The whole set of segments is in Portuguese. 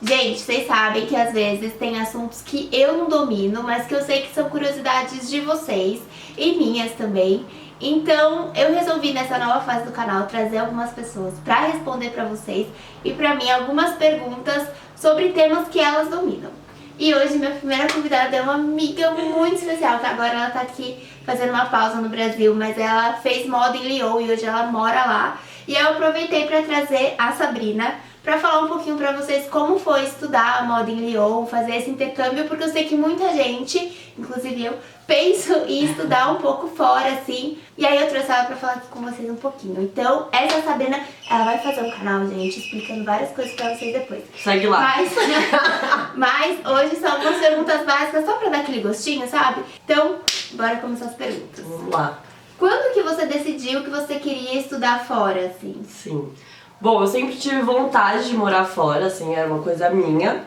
Gente, vocês sabem que às vezes tem assuntos que eu não domino, mas que eu sei que são curiosidades de vocês e minhas também. Então eu resolvi nessa nova fase do canal trazer algumas pessoas pra responder pra vocês e pra mim algumas perguntas sobre temas que elas dominam. E hoje minha primeira convidada é uma amiga muito especial, que agora ela tá aqui fazendo uma pausa no Brasil, mas ela fez moda em Lyon e hoje ela mora lá. E eu aproveitei pra trazer a Sabrina pra falar um pouquinho pra vocês como foi estudar a moda em Lyon, fazer esse intercâmbio, porque eu sei que muita gente, inclusive eu, penso em estudar um pouco fora, assim. E aí eu trouxe ela pra falar aqui com vocês um pouquinho. Então, essa Sabrina, ela vai fazer um canal, gente, explicando várias coisas pra vocês depois. Segue lá. Mas hoje são algumas perguntas básicas, só pra dar aquele gostinho, sabe? Então, bora começar as perguntas. Vamos lá. Quando que você decidiu que você queria estudar fora, assim? Sim. Bom, eu sempre tive vontade de morar fora, assim, era uma coisa minha.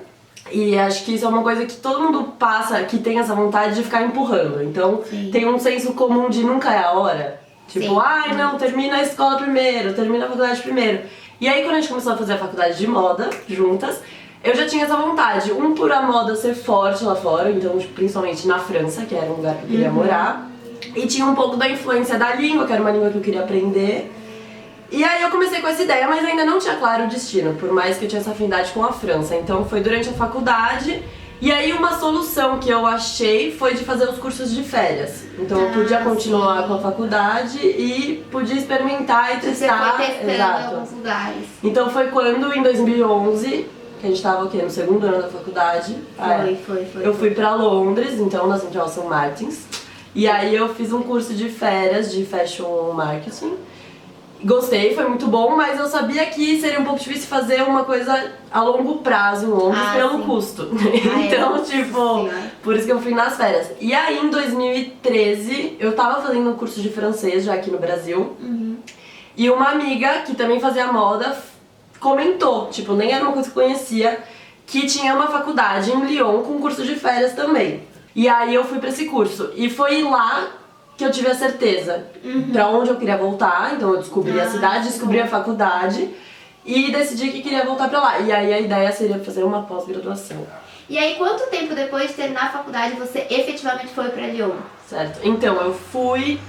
E acho que isso é uma coisa que todo mundo passa, que tem essa vontade de ficar empurrando. Então, Sim. tem um senso comum de nunca é a hora. Tipo, Sim. ai não, termina a escola primeiro, termina a faculdade primeiro. E aí, quando a gente começou a fazer a faculdade de moda, juntas, eu já tinha essa vontade. Por a moda ser forte lá fora, então, principalmente na França, que era um lugar que eu queria morar. E tinha um pouco da influência da língua, que era uma língua que eu queria aprender. E aí eu comecei com essa ideia, mas ainda não tinha claro o destino, por mais que eu tinha essa afinidade com a França. Então foi durante a faculdade, e aí uma solução que eu achei foi de fazer os cursos de férias. Então eu podia continuar com a faculdade e podia experimentar e testar. Você foi testando em alguns lugares. Então foi quando, em 2011, que a gente tava o quê? No segundo ano da faculdade. Foi. Eu fui pra Londres, então na Central St. Martins. E aí eu fiz um curso de férias de Fashion Marketing. Gostei, foi muito bom, mas eu sabia que seria um pouco difícil fazer uma coisa a longo prazo em Londres pelo custo. Então, por isso que eu fui nas férias. E aí, em 2013, eu tava fazendo um curso de francês já aqui no Brasil. E uma amiga, que também fazia moda, comentou, nem era uma coisa que eu conhecia, que tinha uma faculdade em Lyon com curso de férias também. E aí eu fui pra esse curso. E foi lá que eu tive a certeza pra onde eu queria voltar. Então eu descobri a cidade, descobri a faculdade e decidi que queria voltar pra lá. E aí a ideia seria fazer uma pós-graduação. E aí, quanto tempo depois de terminar a faculdade você efetivamente foi pra Lyon? Certo. Então eu fui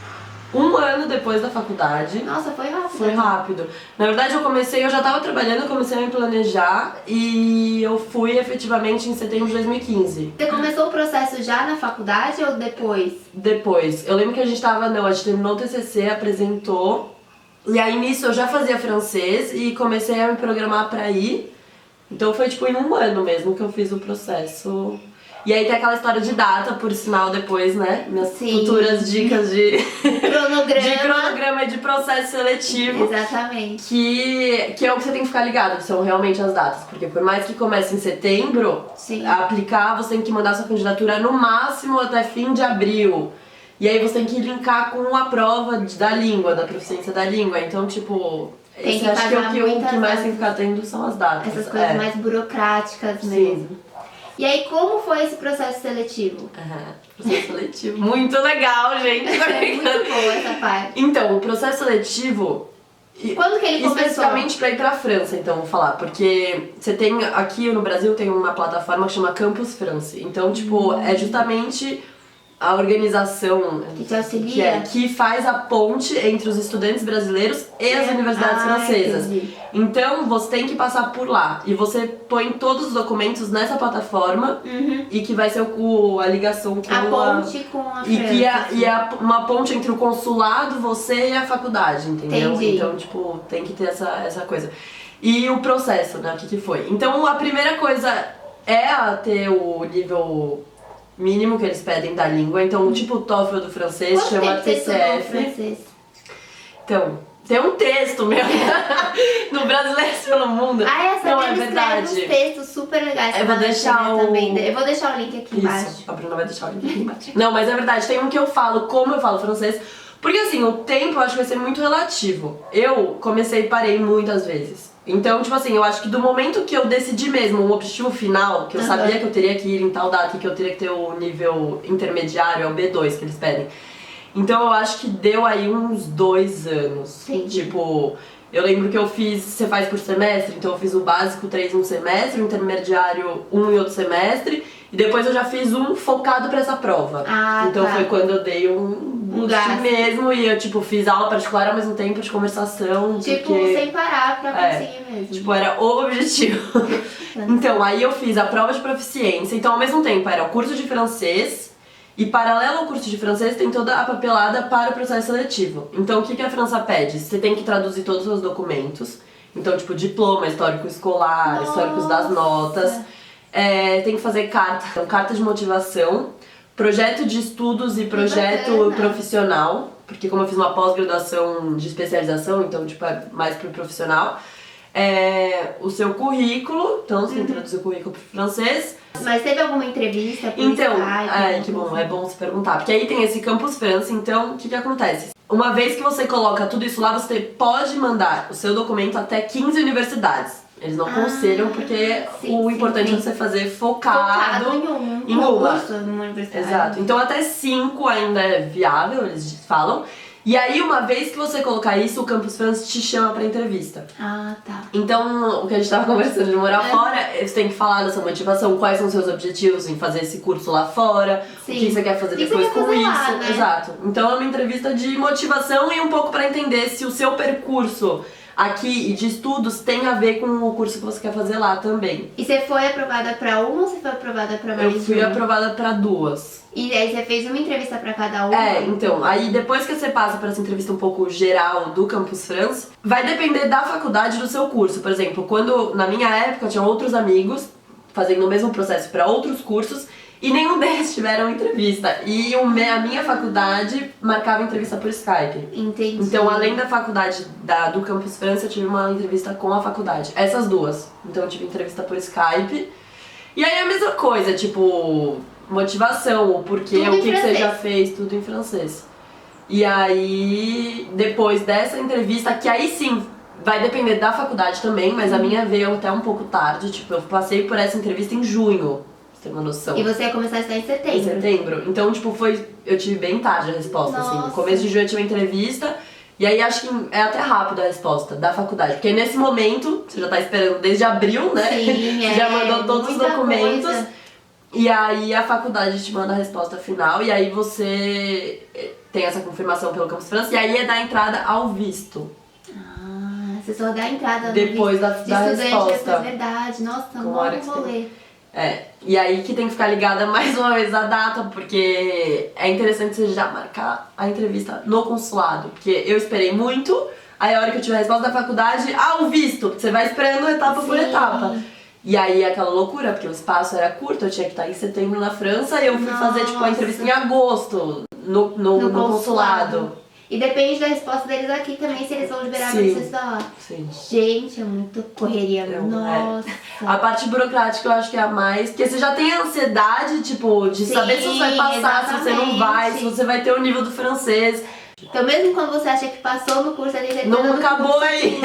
1 ano depois da faculdade. Nossa, foi rápido. Foi rápido. Na verdade eu já tava trabalhando, eu comecei a me planejar e eu fui efetivamente em setembro de 2015. Você começou o processo já na faculdade ou depois? Depois. Eu lembro que a gente terminou o TCC, apresentou. E aí nisso eu já fazia francês e comecei a me programar pra ir. Então foi em 1 ano mesmo que eu fiz o processo. E aí tem aquela história de data, por sinal, depois, né? Minhas futuras dicas de cronograma e de processo seletivo. Exatamente. Que é o que você tem que ficar ligado, que são realmente as datas. Porque por mais que comece em setembro, aplicar, você tem que mandar sua candidatura no máximo até fim de abril. E aí você tem que linkar com a prova da língua, da proficiência da língua. Então, acho que o que mais tem que ficar atento são as datas. Essas coisas mais burocráticas mesmo. E aí, como foi esse processo seletivo? Processo seletivo. Muito legal, gente. É muito boa essa parte. Então, o processo seletivo... Quando que ele começou? Especificamente pra ir pra França, então, vou falar. Porque você tem, aqui no Brasil, tem uma plataforma que chama Campus France. Então, é justamente a organização que te auxilia, que faz a ponte entre os estudantes brasileiros e as universidades francesas. Entendi. Então você tem que passar por lá e você põe todos os documentos nessa plataforma e que vai ser a ligação com a ponte com a França. E é uma ponte entre o consulado, você e a faculdade, entendeu? Entendi. Então, tem que ter essa coisa. E o processo, né? O que foi? Então, a primeira coisa é ter o nível mínimo que eles pedem da língua. Então, o TOEFL do francês chama TCF. Então, tem um texto meu no Brasileiro pelo Mundo. Essa não é verdade. Uns textos super legais. Eu vou deixar também. Eu vou deixar o link aqui embaixo. A Bruna vai deixar o link aqui embaixo. Não, mas é verdade, tem um que eu falo como eu falo francês. Porque assim, o tempo eu acho que vai ser muito relativo. Eu comecei e parei muitas vezes. Então, eu acho que do momento que eu decidi mesmo o objetivo final, que eu sabia que eu teria que ir em tal data e que eu teria que ter o nível intermediário, é o B2 que eles pedem. Então eu acho que deu aí uns 2 anos. Entendi. Eu lembro que eu fiz, você faz por semestre, então eu fiz o básico 3 em um semestre, o intermediário 1 em outro semestre, e depois eu já fiz um focado pra essa prova. Então foi quando eu dei um boost mesmo, e eu tipo fiz aula particular ao mesmo tempo de conversação. Tipo, porque, sem parar pra conseguir mesmo. Tipo, era o objetivo. Então, aí eu fiz a prova de proficiência, então ao mesmo tempo era o curso de francês, e paralelo ao curso de francês tem toda a papelada para o processo seletivo. Então o que a França pede? Você tem que traduzir todos os seus documentos. Então, tipo, diploma, histórico escolar, históricos das notas. Tem que fazer carta de motivação, projeto de estudos e projeto profissional. Porque como eu fiz uma pós-graduação de especialização, então tipo, é mais pro profissional. O seu currículo, então você tem que traduzir o currículo pro francês. Mas teve alguma entrevista por Então, Skype? que bom, é bom se perguntar. Porque aí tem esse Campus França, então o que acontece? Uma vez que você coloca tudo isso lá, você pode mandar o seu documento até 15 universidades. Eles não aconselham porque o importante é você fazer focado em uma. Numa universidade. Exato. Então até 5 ainda é viável, eles falam. E aí, uma vez que você colocar isso, o Campus France te chama pra entrevista. Tá. Então, o que a gente tava conversando de morar fora, você tem que falar dessa motivação, quais são os seus objetivos em fazer esse curso lá fora, o que você quer fazer depois com isso. Lá, né? Exato. Então é uma entrevista de motivação e um pouco pra entender se o seu percurso aqui e de estudos tem a ver com o curso que você quer fazer lá também. E você foi aprovada pra uma ou você foi aprovada pra mais? Eu fui aprovada pra 2. E aí você fez uma entrevista pra cada uma? Então, aí depois que você passa por essa entrevista um pouco geral do Campus France, vai depender da faculdade do seu curso. Por exemplo, quando na minha época eu tinha outros amigos fazendo o mesmo processo para outros cursos e nenhum deles tiveram entrevista. E a minha faculdade marcava entrevista por Skype. Entendi. Então, além da faculdade do Campus France, eu tive uma entrevista com a faculdade. Essas duas. Então, eu tive entrevista por Skype. E aí a mesma coisa, tipo, motivação, o porquê, o que você já fez, tudo em francês. E aí, depois dessa entrevista, que aí sim, vai depender da faculdade também, mas a minha veio até um pouco tarde, tipo, eu passei por essa entrevista em junho, pra você ter uma noção. E você ia começar a estudar em setembro? Em setembro. Então, tipo, eu tive bem tarde a resposta, assim. No começo de junho eu tive uma entrevista, e aí acho que é até rápido a resposta da faculdade, porque nesse momento, você já tá esperando desde abril, né? Sim, você já mandou todos os documentos. Coisa. E aí a faculdade te manda a resposta final, e aí você tem essa confirmação pelo Campus France, e aí é dar entrada ao visto. Você só dá a entrada depois no visto da resposta. É verdade, nossa, não vou ler. E aí que tem que ficar ligada mais uma vez à data, porque é interessante você já marcar a entrevista no consulado, porque eu esperei muito, aí a hora que eu tiver a resposta da faculdade, o visto, você vai esperando etapa por etapa. E aí aquela loucura, porque o espaço era curto, eu tinha que estar em setembro na França, e eu fui fazer tipo a entrevista em agosto no consulado. E depende da resposta deles aqui também, se eles vão liberar pra você lá. Sim. Gente, é muito correria, nossa. A parte burocrática eu acho que é a mais, porque você já tem a ansiedade, tipo, de saber se você vai passar, se você não vai, se você vai ter o nível do francês. Então mesmo quando você acha que passou no curso ali, não acabou aí.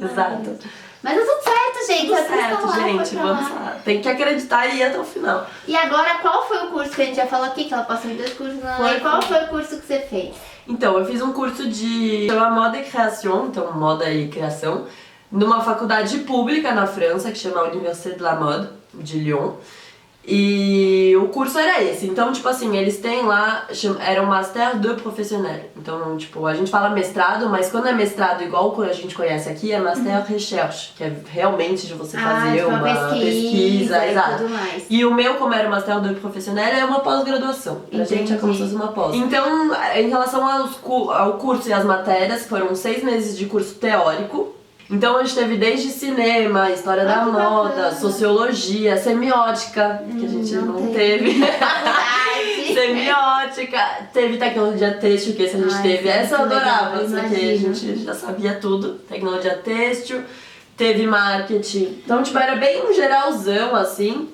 Exato. Mas tá tudo certo, gente. Tudo certo, gente. Vamos lá. Tem que acreditar e ir até o final. E agora, qual foi o curso que a gente já falou aqui? Que ela passou em 2 cursos lá. E qual foi o curso que você fez? Então, eu fiz um curso de chama Moda e Criação, então moda e criação, numa faculdade pública na França, que chama Université de la Mode, de Lyon. E o curso era esse, então tipo assim, eles têm lá, era um Master de Professionnel. Então tipo, a gente fala mestrado, mas quando é mestrado igual que a gente conhece aqui, é Master Recherche, que é realmente de você fazer tipo uma pesquisa, exato. Tudo mais. E o meu, como era Master de Professionnel, é uma pós-graduação. Pra gente é como se fosse uma pós. Então, em relação ao curso e às matérias, foram 6 meses de curso teórico. Então a gente teve desde cinema, história da moda, sociologia, semiótica, que a gente não teve. Semiótica, teve tecnologia têxtil, que esse a gente teve. Essa eu adorava, só que a gente já sabia tudo. Tecnologia têxtil, teve marketing. Então, tipo, era bem um geralzão, assim,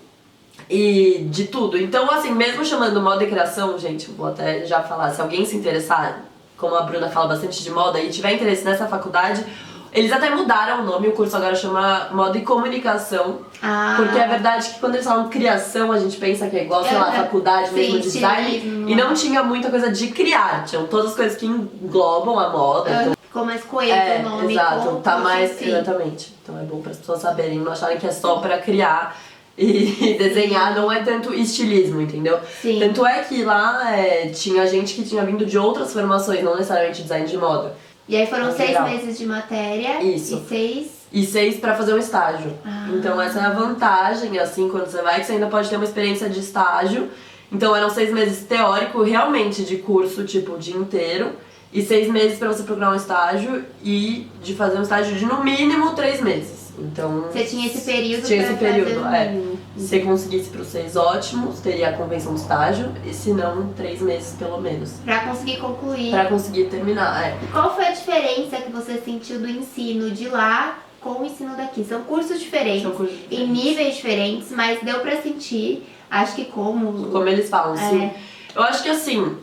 e de tudo. Então, assim, mesmo chamando moda e criação, gente, vou até já falar, se alguém se interessar, como a Bruna fala bastante de moda, e tiver interesse nessa faculdade, eles até mudaram o nome, o curso agora chama Moda e Comunicação. Porque é verdade que quando eles falam criação, a gente pensa que é igual, sei lá, faculdade mesmo, design. E não tinha muita coisa de criar, tinham todas as coisas que englobam a moda. Então, ficou mais coeso o nome. Exato, com o tá curso mais, em si. exatamente. Então é bom para as pessoas saberem, não acharem que é só para criar e desenhar, não é tanto estilismo, entendeu? Sim. Tanto é que lá tinha gente que tinha vindo de outras formações, não necessariamente design de moda. E aí foram Em 6 geral. meses de matéria. Isso. E 6... E 6 para fazer um estágio. Então essa é a vantagem, assim, quando você vai, que você ainda pode ter uma experiência de estágio. Então eram 6 meses teórico, realmente, de curso, tipo, o dia inteiro. E 6 meses para você procurar um estágio e de fazer um estágio de, no mínimo, 3 meses. Então... Você tinha esse período Tinha pra esse período, fazer o mínimo. Se você conseguisse para os 6 ótimos, teria a convenção do estágio. E se não, 3 meses, pelo menos. Pra conseguir concluir. Pra conseguir terminar, Qual foi a diferença que você sentiu do ensino de lá com o ensino daqui? São cursos diferentes, São cursos em diferentes. níveis diferentes, mas deu pra sentir, acho que como eles falam, sim. Eu acho que assim,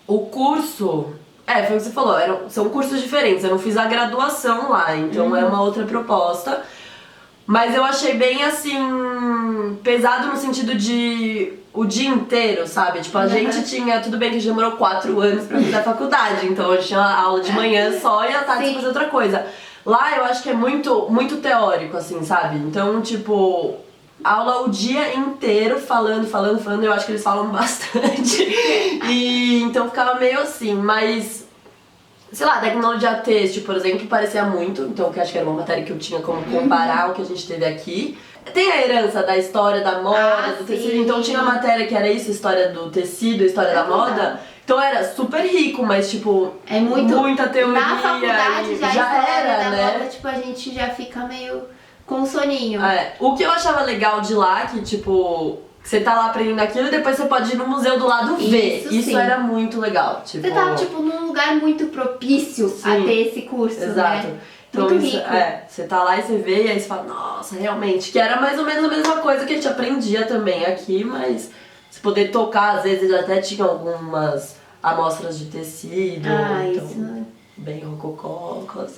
o curso... foi o que você falou, são cursos diferentes. Eu não fiz a graduação lá, então é uma outra proposta. Mas eu achei bem, assim, pesado no sentido de o dia inteiro, sabe? Tipo, a gente tinha... Tudo bem que a gente demorou 4 anos pra fazer a faculdade, então a gente tinha aula de manhã só e à tarde você fazer outra coisa. Lá eu acho que é muito, muito teórico, assim, sabe? Então, tipo... Aula o dia inteiro, falando, eu acho que eles falam bastante. E então ficava meio assim, mas... Sei lá, tecnologia têxtil, por exemplo, parecia muito, então que acho que era uma matéria que eu tinha como comparar o que a gente teve aqui. Tem a herança da história da moda, do tecido, então tinha a matéria que era isso, história do tecido, história da moda. Então era super rico, mas tipo, muita teoria. Na faculdade e já a já história era, da né? moda, tipo, a gente já fica meio com soninho. O que eu achava legal de lá, que tipo... Você tá lá aprendendo aquilo e depois você pode ir no museu do lado ver. Isso era muito legal. Tipo... Você tava, tipo, num lugar muito propício a ter esse curso, exato. né? Então, muito isso, rico. você tá lá e você vê e aí você fala, nossa, realmente. Que era mais ou menos a mesma coisa que a gente aprendia também aqui, mas você poder tocar, às vezes até tinha algumas amostras de tecido. Então, isso... bem rocococos.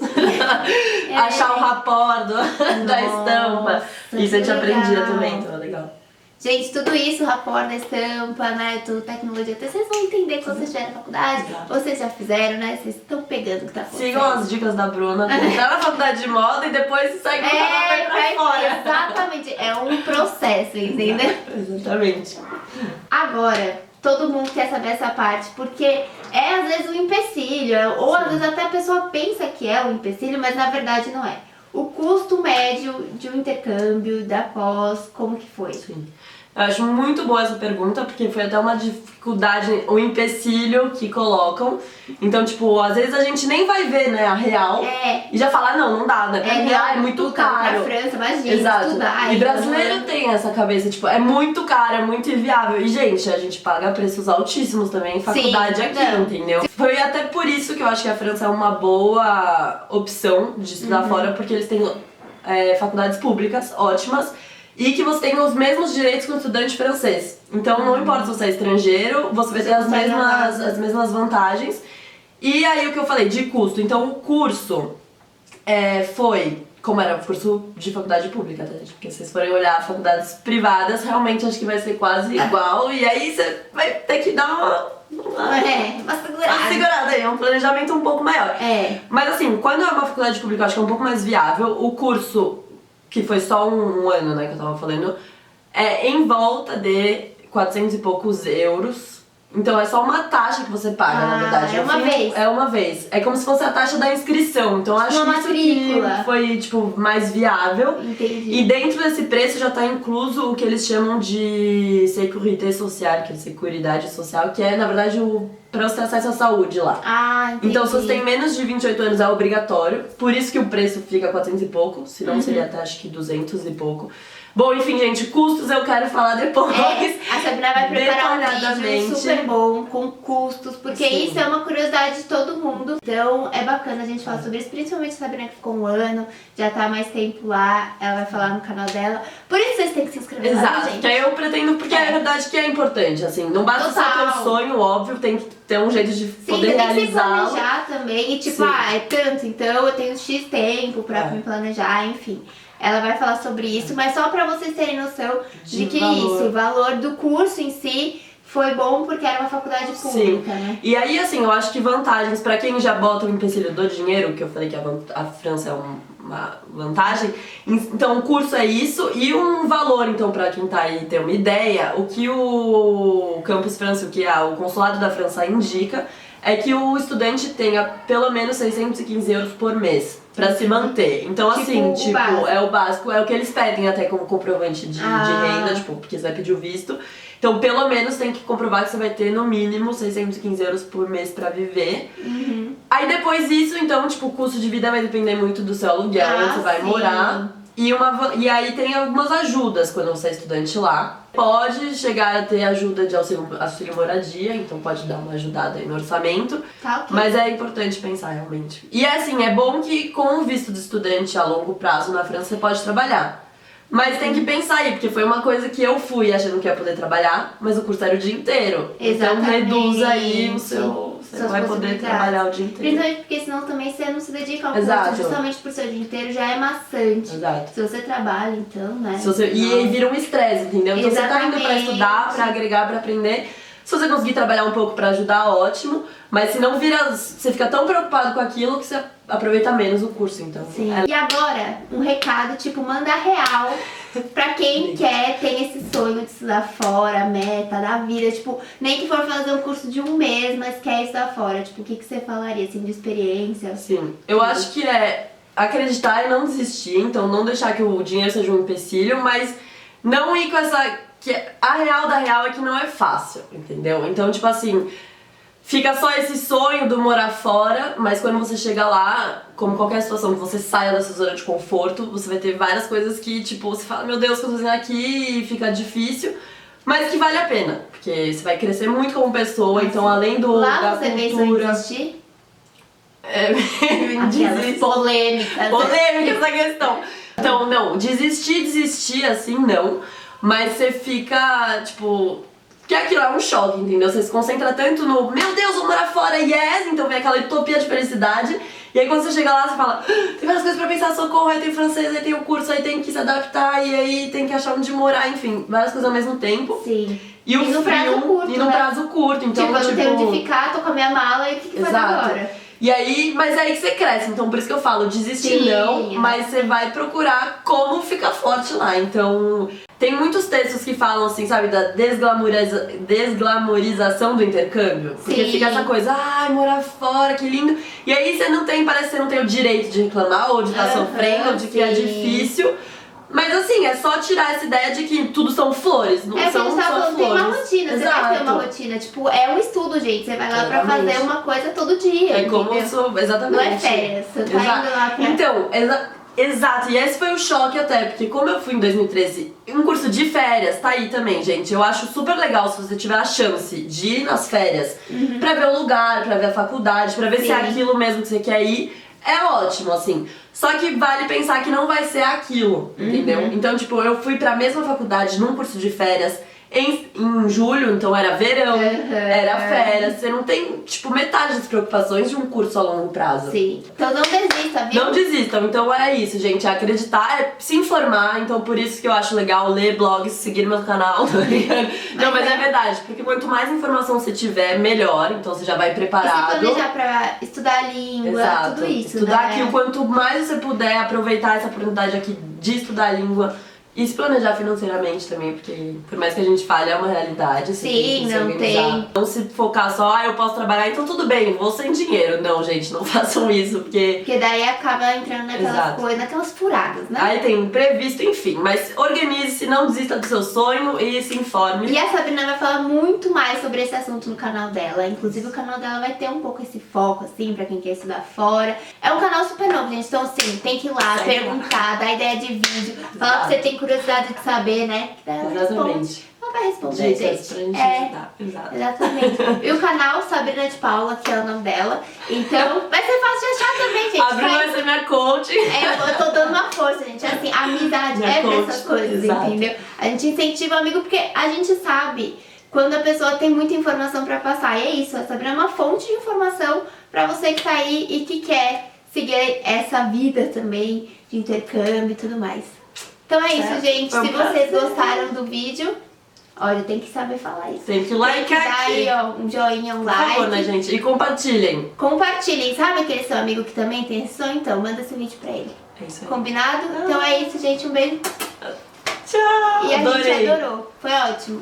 Achar o rapor da estampa. Isso a gente aprendia também, então é legal. Gente, tudo isso, rapor da estampa, né, tudo tecnologia, vocês vão entender quando vocês estiverem na faculdade, vocês já fizeram, né, vocês estão pegando o que tá acontecendo. Sigam as dicas da Bruna, entrar na faculdade de moda e depois segue o canal pra fora. Exatamente, é um processo, entendeu? Exatamente. Agora, todo mundo quer saber essa parte, porque às vezes um empecilho, ou às vezes até a pessoa pensa que é um empecilho, mas na verdade não é. O custo médio de um intercâmbio, da pós, como que foi? Sim. Eu acho muito boa essa pergunta, porque foi até uma dificuldade, um empecilho que colocam. Então, tipo, às vezes a gente nem vai ver, né, a real. E já fala, não dá, né? Pra mim, é muito caro. Pra França, imagina, exato. estudar. E brasileiro tem essa cabeça, tipo, é muito caro, é muito inviável. E, gente, a gente paga preços altíssimos também em faculdade aqui, entendeu? Foi até por isso que eu acho que a França é uma boa opção de estudar fora, porque eles têm faculdades públicas ótimas. E que você tem os mesmos direitos que um estudante francês. Então não importa se você é estrangeiro, você vai ter as mesmas vantagens. E aí o que eu falei, de custo. Então o curso foi, como era um curso de faculdade pública, tá, gente? Porque se vocês forem olhar faculdades privadas, realmente acho que vai ser quase igual. E aí você vai ter que dar uma segurada aí, um planejamento um pouco maior. Mas assim, quando é uma faculdade pública, eu acho que é um pouco mais viável. O curso... que foi só um ano, né, que eu tava falando, em volta de 400 e poucos euros. Então é só uma taxa que você paga, na verdade. É uma vez? É uma vez. É como se fosse a taxa da inscrição. Então acho que isso que foi, tipo, mais viável. Entendi. E dentro desse preço já tá incluso o que eles chamam de sécurité social, que é Seguridade Social, que é, na verdade, pra você ter acesso à saúde lá. Entendi. Então, se você tem menos de 28 anos, é obrigatório. Por isso que o preço fica 400 e pouco. Senão seria até, acho que 200 e pouco. Bom, enfim, gente, custos eu quero falar depois. A Sabrina vai preparar um vídeo super bom, com custos, porque isso é uma curiosidade de todo mundo. Então, é bacana a gente falar sobre isso, principalmente a Sabrina que ficou um ano, já tá há mais tempo lá, ela vai falar no canal dela. Por isso vocês têm que se inscrever lá, gente. Que aí eu pretendo, porque é verdade que é importante, assim, não basta só ter um sonho, óbvio, tem que ter um jeito de poder realizar. Tem que se planejar também, e tipo, é tanto, então eu tenho X tempo pra me planejar, enfim. Ela vai falar sobre isso, mas só pra vocês terem noção de que o valor do curso em si foi bom porque era uma faculdade pública, né? E aí, assim, eu acho que vantagens pra quem já bota o empecilho do dinheiro, que eu falei que a França é uma vantagem, então o curso é isso, e um valor, então, pra quem tá aí ter uma ideia, o que o Campus França, o que o Consulado da França indica, é que o estudante tenha pelo menos 615 euros por mês pra se manter. Então, assim, é o básico, é o que eles pedem até como comprovante de renda, tipo, porque você vai pedir o visto. Então, pelo menos tem que comprovar que você vai ter no mínimo 615 euros por mês pra viver. Aí depois disso, então, tipo, o custo de vida vai depender muito do seu aluguel, onde você vai morar. E aí tem algumas ajudas quando você é estudante lá. Pode chegar a ter ajuda de auxílio moradia, então pode dar uma ajudada aí no orçamento. Tá, okay. Mas é importante pensar realmente. E assim, é bom que com o visto de estudante a longo prazo na França você pode trabalhar. Mas tem que pensar aí, porque foi uma coisa que eu fui achando que ia poder trabalhar, mas o curso era o dia inteiro. Exatamente. Então reduz aí o seu... Você vai poder trabalhar o dia inteiro. Principalmente porque senão também você não se dedica ao curso, justamente por ser o dia inteiro já é maçante. Exato. Se você trabalha, então, né? E aí vira um estresse, entendeu? Então você tá indo pra estudar, pra agregar, pra aprender. Se você conseguir trabalhar um pouco pra ajudar, ótimo. Mas se não vira, você fica tão preocupado com aquilo que você aproveita menos o curso, então. Sim. E agora, um recado, tipo, manda real pra quem quer, tem esse sonho de estudar fora, meta da vida, tipo, nem que for fazer um curso de um mês, mas quer estudar fora. Tipo, o que você falaria, assim, de experiência? Sim, eu acho que é acreditar e não desistir, então não deixar que o dinheiro seja um empecilho, mas não ir com essa... que a real da real é que não é fácil, entendeu? Então, tipo assim, fica só esse sonho do morar fora, mas quando você chega lá, como qualquer situação que você saia da sua zona de conforto, você vai ter várias coisas que, tipo, você fala, meu Deus, o que eu tô fazendo aqui? E fica difícil, mas que vale a pena, porque você vai crescer muito como pessoa, então além lá da você cultura... Lá você desistir? Aquelas polêmicas. Polêmica essa questão. Então, não, desistir assim, não. Mas você fica, tipo... Porque aquilo é um choque, entendeu? Você se concentra tanto no... Meu Deus, vou morar fora, yes! Então vem aquela utopia de felicidade. E aí quando você chega lá, você fala... Tem várias coisas pra pensar, socorro, aí tem francês, aí tem o curso, aí tem que se adaptar. E aí tem que achar onde morar, enfim. Várias coisas ao mesmo tempo. Sim. E o no prazo curto, e no prazo curto. Então, tipo, eu não tenho onde ficar, tô com a minha mala e o que faz agora? E aí, mas é aí que você cresce, então por isso que eu falo, desistir não, mas você vai procurar como ficar forte lá. Então, tem muitos textos que falam assim, sabe, da desglamorização do intercâmbio. Porque fica essa coisa, ai, morar fora, que lindo. E aí você não tem, parece que você não tem o direito de reclamar, ou de estar sofrendo, ou de que é difícil. Mas assim, é só tirar essa ideia de que tudo são flores, não são só flores. Tem uma rotina, você vai ter uma rotina, tipo, é um estudo, gente, você vai lá pra fazer uma coisa todo dia. É como eu sou, exatamente. Não é férias, você tá indo lá pra... Então, exato, e esse foi o choque até, porque como eu fui em 2013, um curso de férias, tá aí também, gente, eu acho super legal se você tiver a chance de ir nas férias pra ver o lugar, pra ver a faculdade, pra ver se é aquilo mesmo que você quer ir. É ótimo, assim. Só que vale pensar que não vai ser aquilo, entendeu? Então, tipo, eu fui pra mesma faculdade num curso de férias em julho, então era verão, era férias. Você não tem, tipo, metade das preocupações de um curso a longo prazo. Sim. Então não desista, viu? Não desistam. Então é isso, gente. É acreditar, é se informar. Então por isso que eu acho legal ler blogs, seguir meu canal. Não, mas é verdade. Porque quanto mais informação você tiver, melhor. Então você já vai preparado. E se planejar pra estudar a língua, tudo isso, estudar né? aqui, o quanto mais você puder aproveitar essa oportunidade aqui de estudar a língua. E se planejar financeiramente também, porque por mais que a gente fale, é uma realidade. Sim, não tem. Não se focar só, eu posso trabalhar, então tudo bem, vou sem dinheiro. Não, gente, não façam isso, porque daí acaba entrando naquelas coisas, naquelas furadas, né? Aí tem imprevisto, enfim. Mas organize-se, não desista do seu sonho e se informe. E a Sabrina vai falar muito mais sobre esse assunto no canal dela. Inclusive o canal dela vai ter um pouco esse foco, assim, pra quem quer estudar fora. É um canal super novo, gente, então assim, tem que ir lá, perguntar, dar ideia de vídeo, falar que você tem curiosidade de saber, né? Exatamente. Ela vai responder, gente. Pra gente ajudar. Exatamente. E o canal Sabrina de Paula, que é o nome dela. Então, vai ser fácil de achar também, gente. A Bruna vai ser minha coach. Eu tô dando uma força, gente. Assim, a amizade minha pra essas coisas, entendeu? A gente incentiva o amigo porque a gente sabe quando a pessoa tem muita informação pra passar. E é isso, a Sabrina é uma fonte de informação pra você que tá aí e que quer seguir essa vida também de intercâmbio e tudo mais. Então é isso, gente. Se vocês gostaram do vídeo, Olha, tem que saber falar isso. Tem que Tem likear que dar aqui. aí, ó, um joinha, um Por favor, né, like. gente? E compartilhem. Compartilhem. Sabe aquele seu amigo que também tem esse sonho? Então, manda esse vídeo pra ele. É isso aí. Combinado? Então é isso, gente. Um beijo. Tchau! E a Adorei. gente adorou. Foi ótimo.